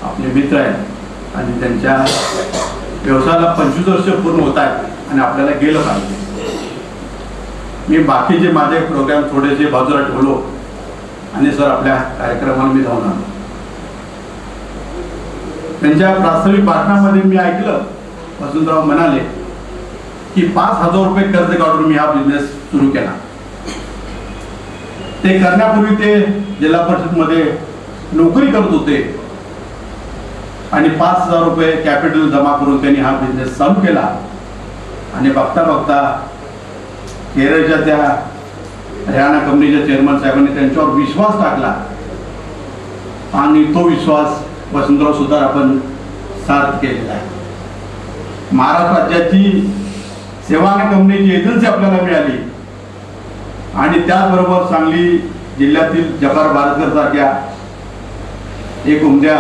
आपले मित्र आहेत आणि त्यांच्या व्यवसायाला 25 वर्ष पूर्ण होत आहेत आणि आपल्याला गेलं पाहिजे. मी बाकीचे माझे प्रोग्राम थोडेसे बाजूला ठेवलो आणि सर आपल्या कार्यक्रमाला मी जाऊन आलो. त्यांच्या प्रास्ताविक भाषणामध्ये मी ऐकलं, वसंतराव म्हणाले की 5,000 रुपये कर्ज काढून मी हा बिझनेस सुरू केला. ते करण्यापूर्वी ते जिल्हा परिषदमध्ये नोकरी करत होते आणि 5,000 रुपये कॅपिटल जमा करून त्यांनी हा बिझनेस चालू केला. आणि बघता बघता केरळच्या त्या हरियाणा कंपनीच्या चेअरमन साहेबांनी त्यांच्यावर विश्वास टाकला आणि तो विश्वास वसंतराव सुतार आपण सार्थ केलेला आहे. महाराष्ट्र राज्याची सेवाना कंपनीची एजन्सी आपल्याला मिळाली आणि त्याचबरोबर सांगली जिल्ह्यातील जब्बार बारसकर सारख्या एक उमद्या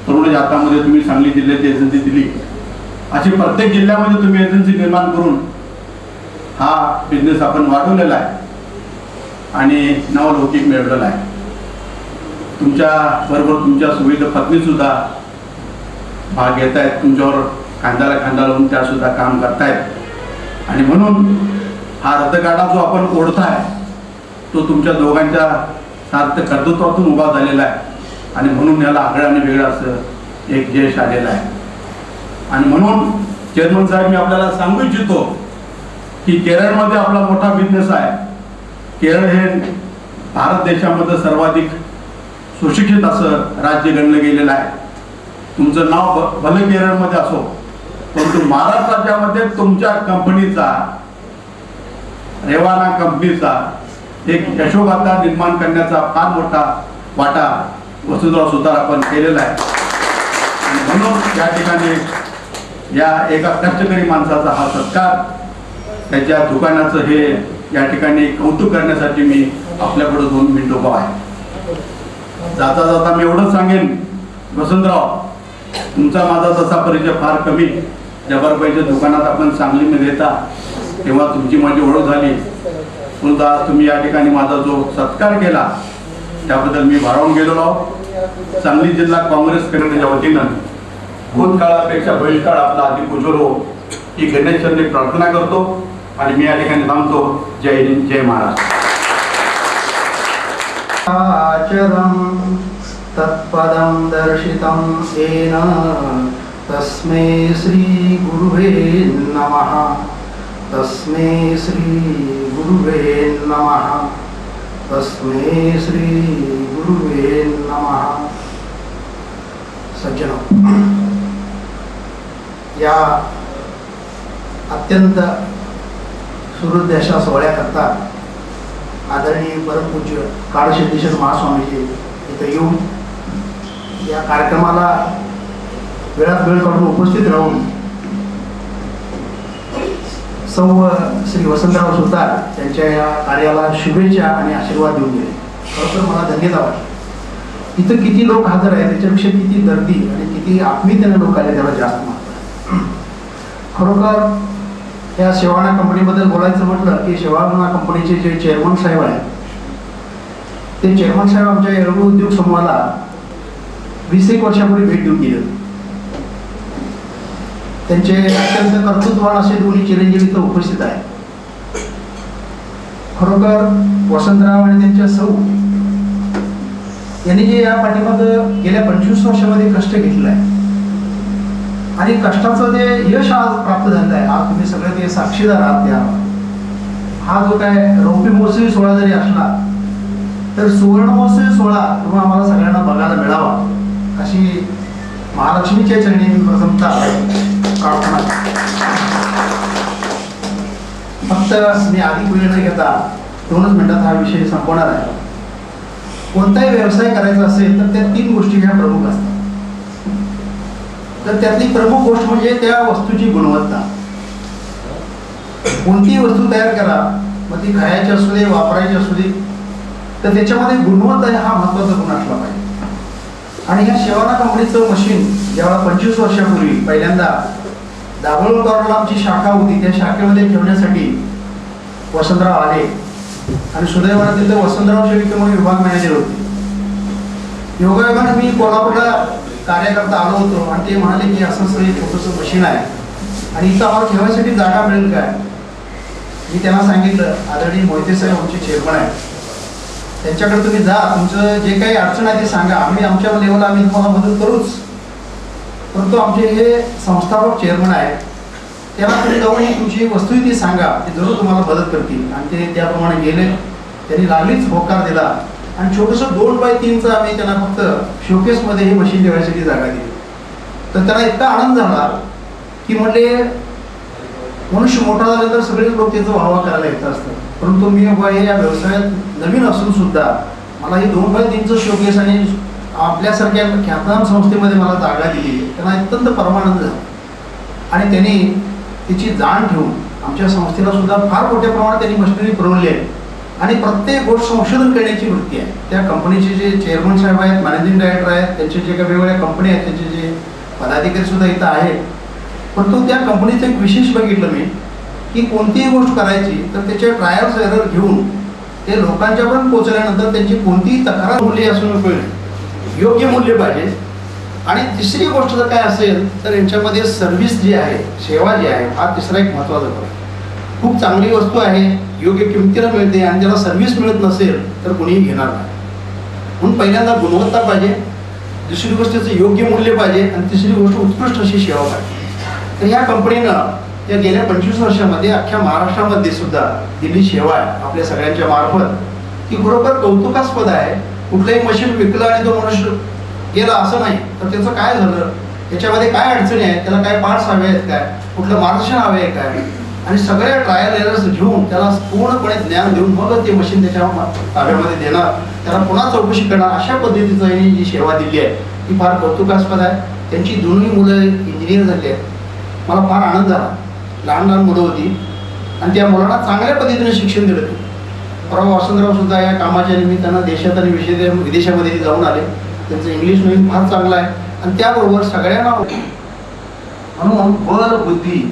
तरुणाच्या हातामध्ये तुम्ही सांगली जिल्ह्याची एजन्सी दिली. अशी प्रत्येक जिल्ह्यामध्ये तुम्ही एजन्सी निर्माण करून हा बिझनेस आपण वाढवलेला आहे आणि नावलौकिक मिळवलेला आहे. तुमच्या बरोबर तुमच्या सुविध पत्नी सुद्धा भाग घेत आहेत, तुमच्यावर खांद्याला खांदा लावून त्या सुद्धा काम करतायत. आणि म्हणून हा रथगाडा जो आपण ओढताय तो तुमच्या दोघांच्या सार्थ कर्तृत्वातून उभा झालेला आहे आणि म्हणून याला आगळं आणि वेगळं असं एक यश आलेलं आहे. आणि म्हणून चेअरमन साहेब मी आपल्याला सांगू इच्छितो की केरळमध्ये आपला मोठा बिझनेस आहे. केरळ हे भारत देशामध्ये सर्वाधिक सुशिक्षित असं राज्य गणलं गेलेलं आहे. तुमचं नाव भले केरळमध्ये असो परंतु महाराष्ट्र राज्यामध्ये तुमच्या कंपनीचा, रेवाना कंपनीचा एक यशोगाथा निर्माण करण्याचा फार मोठा वाटा वसंतराव सुतार आपण केलेला आहे. आणि म्हणून या ठिकाणी या एका कष्टकरी माणसाचा हा सत्कार, त्याच्या दुकानाचं हे या ठिकाणी कौतुक करण्यासाठी मी आपल्याकडे 2 मिनिट उभा आहे. जाता जाता मी एवढंच सांगेन, वसंतराव तुमचा माझा तसा परिचय फार कमी. जब्बारबाईच्या दुकानात आपण सांगलीमध्ये येता तेव्हा तुमची माझी ओळख झाली, परंतु आज तुम्ही या ठिकाणी माझा जो सत्कार केला त्याबद्दल मी भारावून गेलेलो. सांगली जिल्हा काँग्रेस कमिटीच्या वतीनं भूतकाळापेक्षा भविष्यकाळ आपला अधिक उज्ज्वल हो ही गणेशचरणी प्रार्थना करतो आणि मी या ठिकाणी थांबतो. जय हिंद, जय महाराष्ट्र. आचरं तत्पदं दर्शितं येन तस्मै श्री गुरुवे नमः. तस्मै श्री गुरुवे नमः. तस्मै श्री गुरुवे नमः. सज्जनो, या अत्यंत सुहृद अशा सोहळ्याकरता आदरणीय परमपूज्य काळसिद्धेश्वर महास्वामीजी इथं येऊन या कार्यक्रमाला वेळात वेळ काढून उपस्थित राहून सौ श्री वसंतराव सुतार त्यांच्या या कार्याला शुभेच्छा आणि आशीर्वाद देऊन गेले. खरं तर मला धन्यता वाटली. इथं किती लोक हजर आहेत त्याच्यापेक्षा किती गर्दी आणि किती आत्मीयतेने लोक आले त्याला जास्त महत्त्व आहे. खरोखर या सेवाना कंपनीबद्दल बोलायचं म्हटलं की सेवाना कंपनीचे जे चेअरमन साहेब आहेत ते चेअरमन साहेब आमच्या येळगूळ उद्योग समूहाला 20 वर्षापूर्वी भेट देऊन गेले. त्यांचे अत्यंत कर्तृत्ववान असे दोन्ही चिरंजीव इथं उपस्थित आहेत. खरोखर वसंतराव आणि त्यांच्या सौ यांनी जे या पाठीमागं गेल्या 25 वर्षामध्ये कष्ट घेतलेलं आहे आणि कष्टाचं जे यश आज प्राप्त झालेलं आहे, आज तुम्ही सगळे ते साक्षीदार आहात. त्या हा जो काय रौप्य महोत्सवी सोहळा जरी असला तर सुवर्ण महोत्सवी सोहळा तुम्हा आम्हाला सगळ्यांना बघायला मिळावा अशी महालक्ष्मीच्या चरणी मी प्रथमतः प्रार्थना. फक्त मी अधिक वेळ न घेता 2च मिनिटात हा विषय संपवणार आहे. कोणताही व्यवसाय करायचा असेल तर त्या 3 गोष्टी ह्या प्रमुख असतात. तर त्यातली प्रमुख गोष्ट म्हणजे त्या वस्तूची गुणवत्ता. कोणतीही वस्तू तयार करा, मग ती खायची असू दे वापरायची असू दे, तर त्याच्यामध्ये गुणवत्ता हा महत्त्वाचा गुण असला पाहिजे. आणि ह्या सेवाना कंपनीचं मशीन ज्यावेळेला 25 वर्षापूर्वी पहिल्यांदा दाभोळकरला आमची शाखा होती त्या शाखेमध्ये ठेवण्यासाठी वसंतराव आले आणि सुदैवाने तिथे वसंतराव शेळके म्हणून विभाग मॅनेजर होते. योगायोगाने मी कोल्हापूरला कार्यकर्ता आलो होतो आणि ते म्हणाले की असं असं एक छोटंसं मशीन आहे आणि इथं आम्हाला ठेवायसाठी जागा मिळेल काय. मी त्यांना सांगितलं आदरणीय मोहिते साहेब आमचे चेअरमन आहेत, त्यांच्याकडे तुम्ही जा, तुमचं जे काही अडचण आहे ते सांगा, आम्ही आमच्या लेवलला आम्ही तुम्हाला मदत करूच. परंतु आमचे हे संस्थापक चेअरमन आहेत, त्यांना तुम्ही जाऊन ही तुमची वस्तुस्थिती सांगा, ते जरूर तुम्हाला मदत करतील. आणि ते त्याप्रमाणे गेले. त्यांनी लागलीच होकार दिला आणि छोटंसं 2x3चं आम्ही त्यांना फक्त शोकेसमध्ये ही मशीन ठेवायसाठी जागा दिली. तर त्यांना इतका आनंद झाला की म्हटले मनुष्य मोठा झाल्यानंतर सगळेच लोक त्याचा वाहवा करायला येत असतात, परंतु मी हे या व्यवसायात नवीन असून सुद्धा मला ही 2x3चं शोकेस आणि आपल्यासारख्या ख्यातनाम संस्थेमध्ये मला जागा दिली, त्यांना अत्यंत परमानंद झाला. आणि त्यांनी तिची जाण ठेवून आमच्या संस्थेला सुद्धा फार मोठ्या प्रमाणात त्यांनी मशिनरी पुरवली आहे आणि प्रत्येक गोष्ट संशोधन करण्याची वृत्ती आहे. त्या कंपनीचे जे चेअरमन साहेब आहेत, मॅनेजिंग डायरेक्टर आहेत, त्यांचे जे काही वेगवेगळ्या कंपनी आहेत, त्यांचे जे पदाधिकारी सुद्धा इथं आहेत. परंतु त्या कंपनीचं एक विशेष बघितलं मी की कोणतीही गोष्ट करायची तर त्याच्या ट्रायल्स एरर घेऊन ते लोकांच्यापर्यंत पोहोचल्यानंतर त्यांची कोणतीही तक्रार मूल्य असू नको, योग्य मूल्य पाहिजे. आणि तिसरी गोष्ट जर काय असेल तर यांच्यामध्ये सर्व्हिस जी आहे, सेवा जी आहे, हा तिसरा एक महत्त्वाचा भाग. खूप चांगली वस्तू आहे, योग्य किमतीला मिळते आणि त्याला सर्व्हिस मिळत नसेल तर कोणीही घेणार नाही. म्हणून पहिल्यांदा गुणवत्ता पाहिजे, दुसरी गोष्ट त्याचं योग्य मूल्य पाहिजे आणि तिसरी गोष्ट उत्कृष्ट अशी सेवा पाहिजे. तर ह्या कंपनीनं या गेल्या 25 वर्षामध्ये अख्ख्या महाराष्ट्रामध्ये सुद्धा दिल्ली सेवा आहे आपल्या सगळ्यांच्या मार्फत, की बरोबर कौतुकास्पद आहे. कुठलंही मशीन विकलं आणि तो मनुष्य गेला असं नाही, तर त्याचं काय झालं, त्याच्यामध्ये काय अडचणी आहेत, त्याला काय पार्ट्स हवे आहेत काय, कुठलं मार्गदर्शन हवे आहे काय, आणि सगळ्या ट्रायल एरर्स घेऊन त्याला पूर्णपणे ज्ञान देऊन मग ते मशीन त्याच्या ताब्यामध्ये देणार, त्याला पुन्हा चौकशी करणार, अशा पद्धतीचं यांनी जी सेवा दिली आहे ती फार कौतुकास्पद आहे. त्यांची दोन्ही मुलं इंजिनियर झाली आहेत. मला फार आनंद झाला. लहान लहान मुलं होती आणि त्या मुलांना चांगल्या पद्धतीने शिक्षण दिलं ते. परवा वसंतराव सुद्धा या कामाच्या निमित्तानं देशात आणि विदेशामध्ये जाऊन आले. त्यांचं इंग्लिश नवीन फार चांगलं आहे आणि त्याबरोबर सगळ्यांना म्हणून बल, बुद्धी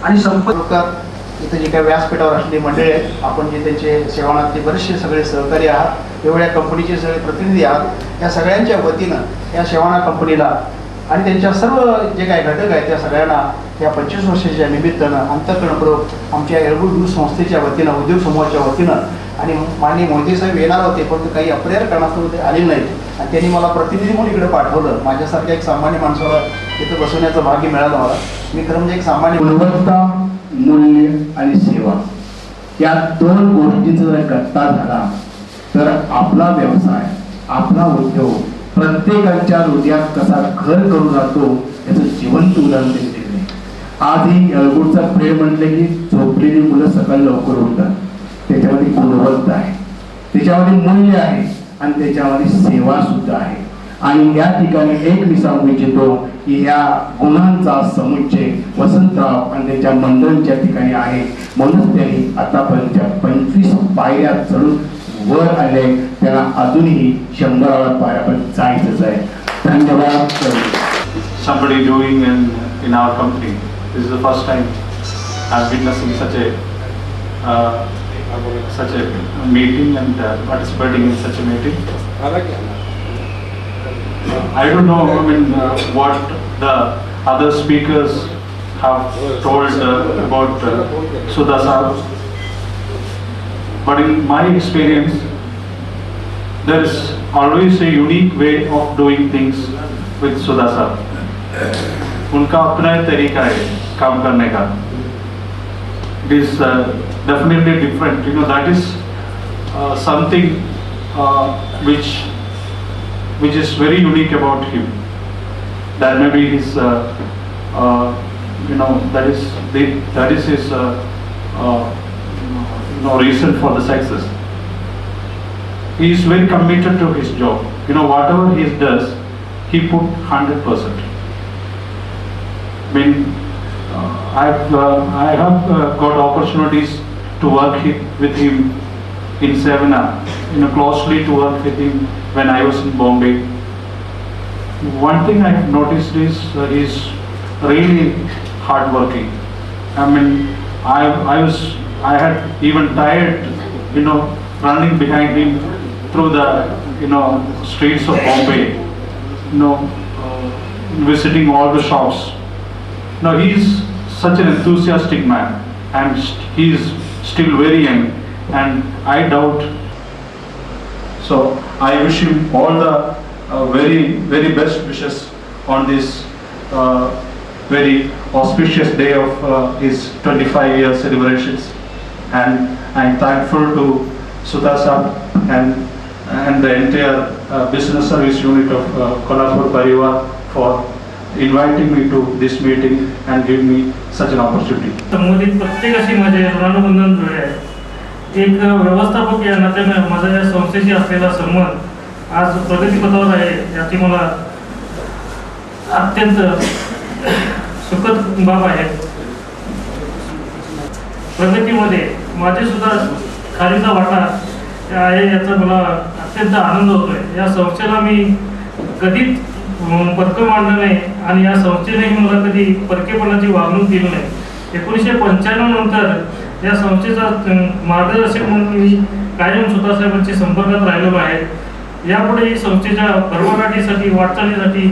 आणि संपर्कात इथं जे काही व्यासपीठावर असलेली मंडळी आहेत, आपण जे त्यांचे सेवानातले बरेचसे सगळे सहकारी आहात, वेगवेगळ्या कंपनीचे सगळे प्रतिनिधी आहात, या सगळ्यांच्या वतीनं या सेवाना कंपनीला आणि त्यांच्या सर्व जे काही घटक आहेत त्या सगळ्यांना या 25 वर्षाच्या निमित्तानं अंतःकरणपूर्वक आमच्या एरगुड दूध संस्थेच्या वतीनं, उद्योग समूहाच्या वतीनं, आणि माननीय मोहिते साहेब येणार होते परंतु काही अपरिहार कारणास्तव ते आले नाहीत आणि त्यांनी मला प्रतिनिधी म्हणून इकडे पाठवलं. माझ्यासारख्या एक सामान्य माणसाला इथं बसवण्याचं भाग्य मिळालं मला. मी खरं म्हणजे एक सामान्य गुणवत्ता, मूल्य आणि सेवा या दोन गोष्टींचा जर गट्टा झाला तर आपला व्यवसाय, आपला उद्योग प्रत्येकाच्या हृदयात कसा घर करून राहतो याचं जिवंत उदाहरण त्यांनी दिले. आज ही येळगुडचा प्रेम म्हटलं की झोपलेली मुलं सकाळी लवकर उठतात. त्याच्यामध्ये गुणवत्ता आहे, त्याच्यामध्ये मूल्य आहे आणि त्याच्यामध्ये सेवा सुद्धा आहे. आणि या ठिकाणी एक मी सांगू इच्छितो की या गुणांचा समुच्चय वसंतराव आणि त्यांच्या मंडळीच्या ठिकाणी आहे. म्हणून त्यांनी आतापर्यंतच्या 25 पायऱ्या चढून वर आले. त्यांना अजूनही 100 पायऱ्यापर्यंत जायचंच आहे. धन्यवाद. Somebody doing in our company. This is the first time I'm witnessing such a meeting and participating in such a meeting. I don't know, what the other speakers have told about Sudha sir, but in my experience, there is always a unique way of doing things with Sudha sir. उनका अपना तरीका है काम करने का. It is definitely different. You know, that is something which is very unique about him. That may be his, that is his, reason for the success. He is very committed to his job. You know, whatever he does, he put 100%. I mean, I have got opportunities to work with him in Savannah, closely to work with him when I was in Bombay. One thing I've noticed is he's really hardworking. I mean, I had even tired, running behind him through the, streets of Bombay. visiting all the shops. Now he is such an enthusiastic man, and he is still very young, and I doubt. So I wish him all the very best wishes on this very auspicious day of his 25-year celebrations, and I'm thankful to Sudha sir and the entire business service unit of Kolhapur Parivar for inviting me to this meeting and giving me such an opportunity. संबंधित प्रत्येकाशी माझे ऋणानुबंधन जुळले आहे. एक व्यवस्थापक या नात्याने माझा या संस्थेशी असलेला संबंध आज प्रगतीपथावर आहे याची मला अत्यंत सुखद बाब आहे. प्रगतीमध्ये माझे सुद्धा खारीचा वाटा आहे याचा मला अत्यंत आनंद होतोय. या संस्थेला मी कधीच परक मांडलं नाही आणि या संस्थेनेही मला कधी परकेपणाची वागणूक दिली नाही. 1995 नंतर या संस्थेचा मार्गदर्शक म्हणून मी कायम सुतासाहेबांच्या संपर्कात राहिलेलो आहे. यापुढे संस्थेच्या भरभराटीसाठी वाटचालीसाठी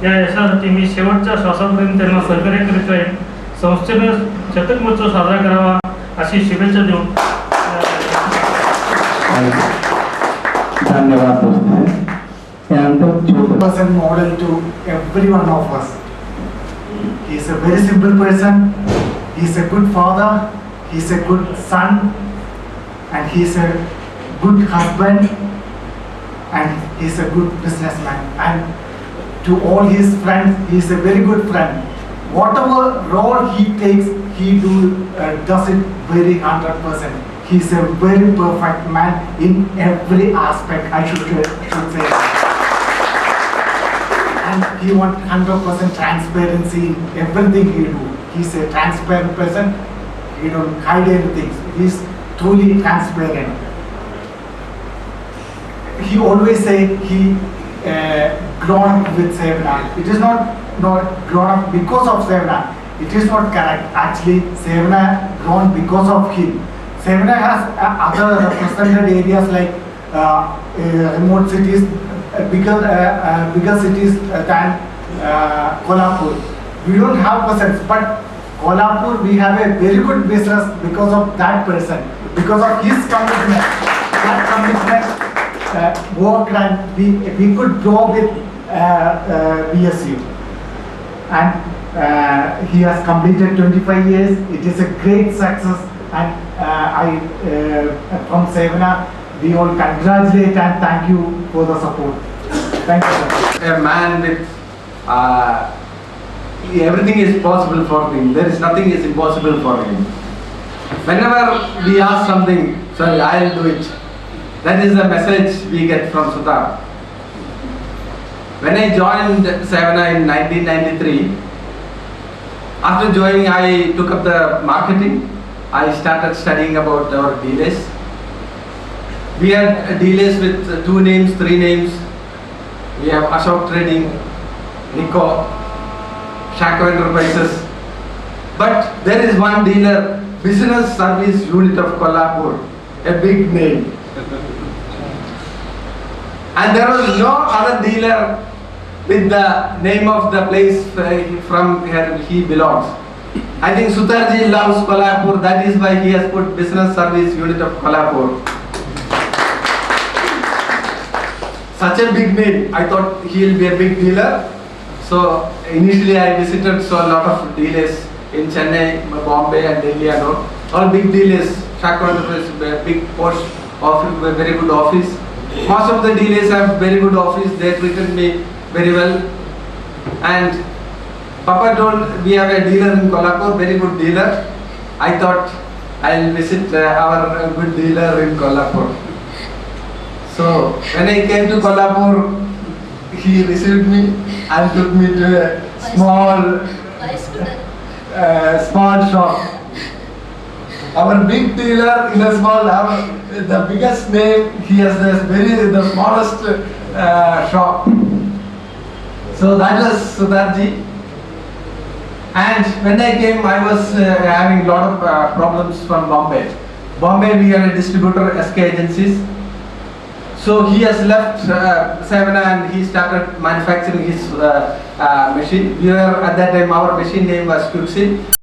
या यशासाठी मी शेवटच्या श्वासापर्यंत त्यांना सहकार्य करीत राहील. संस्थेनं शतक महोत्सव साजरा करावा अशी शुभेच्छा देऊन धन्यवाद दोस्त. त्यानंतर person model to every one of us. He is a very simple person. He is a good father. He is a good son, and he is a good husband, and he is a good businessman. And to all his friends, he is a very good friend. Whatever role he takes, he does it very 100%. He is a very perfect man in every aspect. I should say that. And he wants 100% transparency in everything he do. He's a transparent person. He don't hide anything. He's truly transparent. He always say he grown up with Sevna. It is not grown up because of Sevna. It is not correct. Actually, Sevna grown because of him. Sevna has other represented areas like remote cities, bigger cities than Kolhapur. We don't have presence, but Kolhapur we have a very good business because of that person, because of his commitment. That commitment worked, and we could grow with BSU. And he has completed 25 years. It is a great success, and from Sevna, we all congratulate and thank you for the support. Thank you, sir. A man with everything is possible for him. There is nothing is impossible for him. Whenever we ask something, sorry, I'll do it. That is the message we get from Sudha. When I joined Sevna in 1993, after joining I took up the marketing. I started studying about our dealers. We had dealers with 2 names, 3 names. We have Ashok Trading, Nico, Shako Enterprises. But there is one dealer, Business Service Unit of Kolhapur, a big name. And there was no other dealer with the name of the place from where he belongs. I think Sutarji loves Kolhapur, that is why he has put Business Service Unit of Kolhapur. Such a big name, I thought he will be a big dealer. So initially I visited a lot of dealers in Chennai, Bombay and Delhi and all big dealers. Shako Enterprises, a big post office, a very good office. Most of the dealers have very good office, they treated me very well. And Papa told we have a dealer in Kolhapur, very good dealer. I thought I'll visit our good dealer in Kolhapur. So when I came to Kolhapur, he received me and took me to a small shop. Our big dealer in a small, the biggest name, he has the smallest shop. So that was Sudarji. And when I came, I was having a lot of problems from Bombay. Bombay, we are a distributor, SK Agencies. So he has left Savannah and he started manufacturing his machine. We were at that time, our machine name was Quixin.